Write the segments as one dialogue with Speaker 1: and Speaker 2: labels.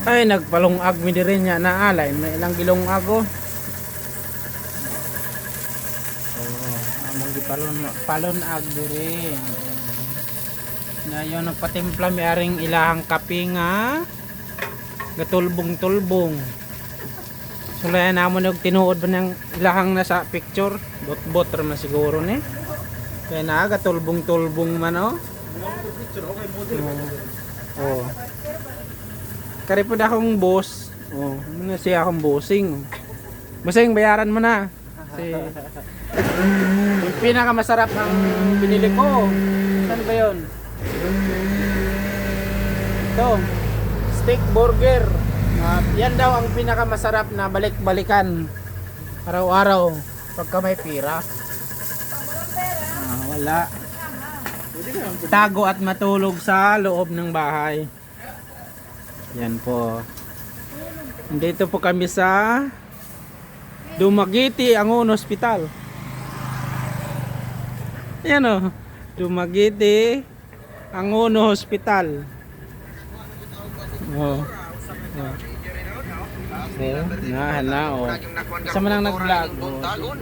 Speaker 1: Ay, nagpalungag mi diri nya na alay. May ilang gilungag oh. Oo, among palunag diri. Na yon nagpatimpla mi aring ilahang kape nga gatulbong-tulbong. Sulayan namon og tinuod ba nang ilahang nasa picture. Bot-bot ra man siguro ni. Kaya na gatulbong-tulbong man oh. Oh. Kari po na akong boss. Oh, ano siya akong bossing. Bossing, bayaran mo na. Kasi yung pinakamasarap ang binili ko. Saan ba yun? Ito, steak burger. Yan daw ang pinakamasarap na balik-balikan araw-araw pagka may pira. Wala. Tago at matulog sa loob ng bahay. Yan po. Dito po kami sa Dumaguete Angon Hospital. Yan o. Dumaguete Angon Hospital. Oh. Na oh. Isa man ang nag-vlog.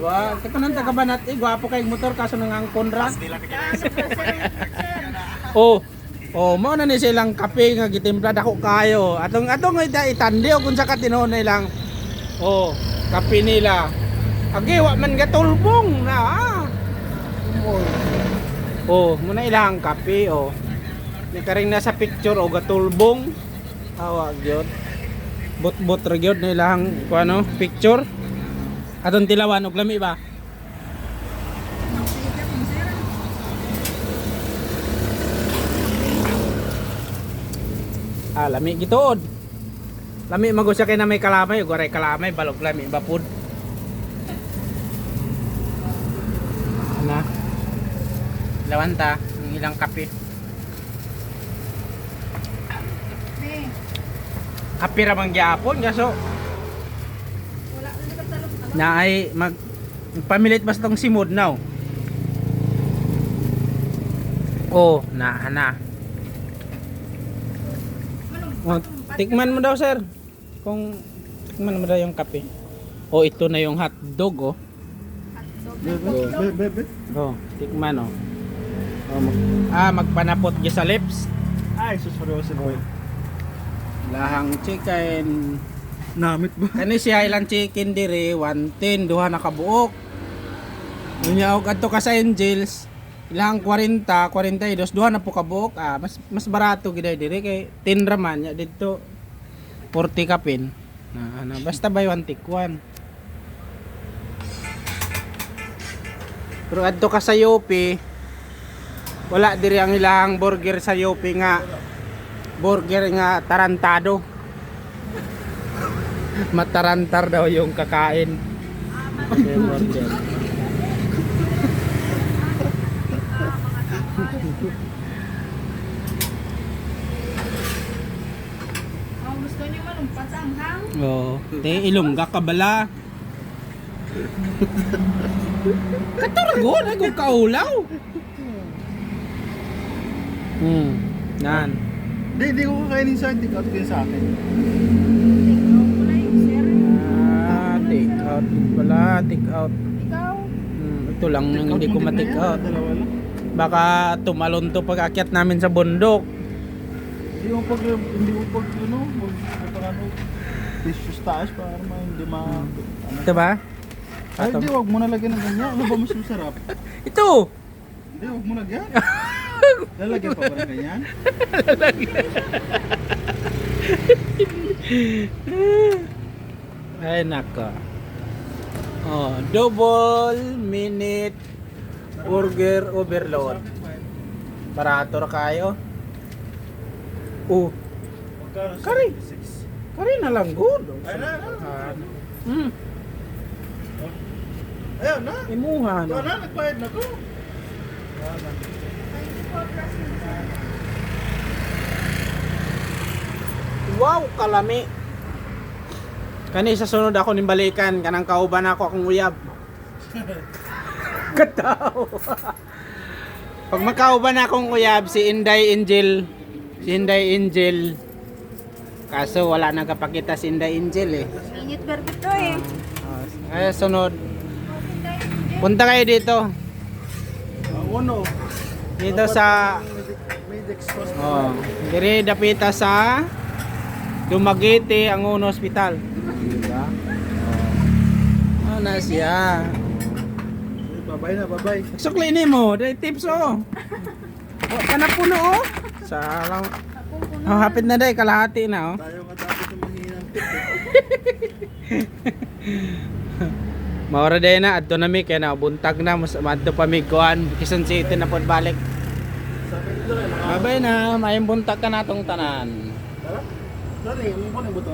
Speaker 1: Wow, kaya nang taga Banat gwapo kay motor kaso nang angkon ra. Oh. Oh, mao na ni silang kape nga gitimpla dako kayo. Atong itandi o kung sa katinoon nilang. Oh, kape nila. Agi wa man gatulbong na. Oh, muna ilang kape oh. Ni karing nasa picture o gatulbong. Awa gyud. Bot-bot ra gyud na ilang kuano picture. Atong tilawan og lami ba? Lami gituod. Lami mago siya kay na may kalamay, goray kalamay balog lami bapud. Ana. Lawanta ang ilang kape. Kape ra man gyapon gaso. Na ay pamilit basta tong simod now. Oh, na. Oh, tikman mo daw sir. Kung tikman mo daw yung kape. Oh, ito na yung hotdog oh. Oh, tikman oh. Magpanapot gyud sa lips.
Speaker 2: Ay, susurosin ko.
Speaker 1: Lahang chicken.
Speaker 2: Namit ba?
Speaker 1: Kani siya ilang chicken diri 110 duha na kabuok. Unya og adto ka sa Angels. Ilang 40, 42, duha na po kabuok. Mas barato giday diri kay 10 raman nya dito 40 kapin. Basta buy one take one. Pero adto ka sa Yopi, wala diri ang ilang burger sa Yopi nga burger nga tarantado. Matarantar daw yung kakain. Burger.
Speaker 3: Gusto niyo manumpat sa anghang?
Speaker 1: Oh, ilongga ka bala. Katurgon ay kung kaulaw. Nan.
Speaker 2: Di ko kakainin sa take out din sa akin.
Speaker 1: Take out pala, take out.
Speaker 3: Ikaw?
Speaker 1: Ito lang nang hindi ko ma-take out.
Speaker 2: Dalawa lang.
Speaker 1: Baka tumalon to pag akyat namin sa bundok.
Speaker 2: Hindi mo pag tissues taas para hindi
Speaker 1: Ito ba?
Speaker 2: Ay, hindi, wag mo na lagyan ng ganyan. Ano ba mas masarap?
Speaker 1: Ito!
Speaker 2: Hindi, wag mo lagyan. Lalagyan pa ba ng ganyan?
Speaker 1: Ay nako. Oh, double minute burger overload. Barato ra kayo. Oh, Kari. Kari na lang good.
Speaker 2: Ay na. Ayun na.
Speaker 1: Imuhan.
Speaker 2: Ito na, nagbayad na to.
Speaker 1: Wow, kalami. Kani sa sunod ako nimbalikan kanang kauban ako akong uyab. Kataw. Pag makauban akong uyab si Inday Angel Kaso wala nang kapakita si Inday Angel eh.
Speaker 3: Init berbito eh.
Speaker 1: Kaya sunod. Punta kayo dito.
Speaker 2: Uno.
Speaker 1: Dito sa
Speaker 2: Medics Hospital.
Speaker 1: oh, dire dapita sa Dumaguete ang Uno Hospital. Diba? Oh. Na siya.
Speaker 2: Babay na, babay.
Speaker 1: Sukli ni mo, day tips oh. Oh, kana puno oh. Sa lang. Oh, hapit na day kalahati na oh.
Speaker 2: Tayo nga tapos yung mahinang tip.
Speaker 1: Maura day na adto na mi kay na buntag na mas adto pa mi kuan Quezon City na pod balik.
Speaker 2: Sabi nito rin,
Speaker 1: Babay na, mayong buntag ka natong tanan.
Speaker 2: Tara. Tara, yung buto ng buto.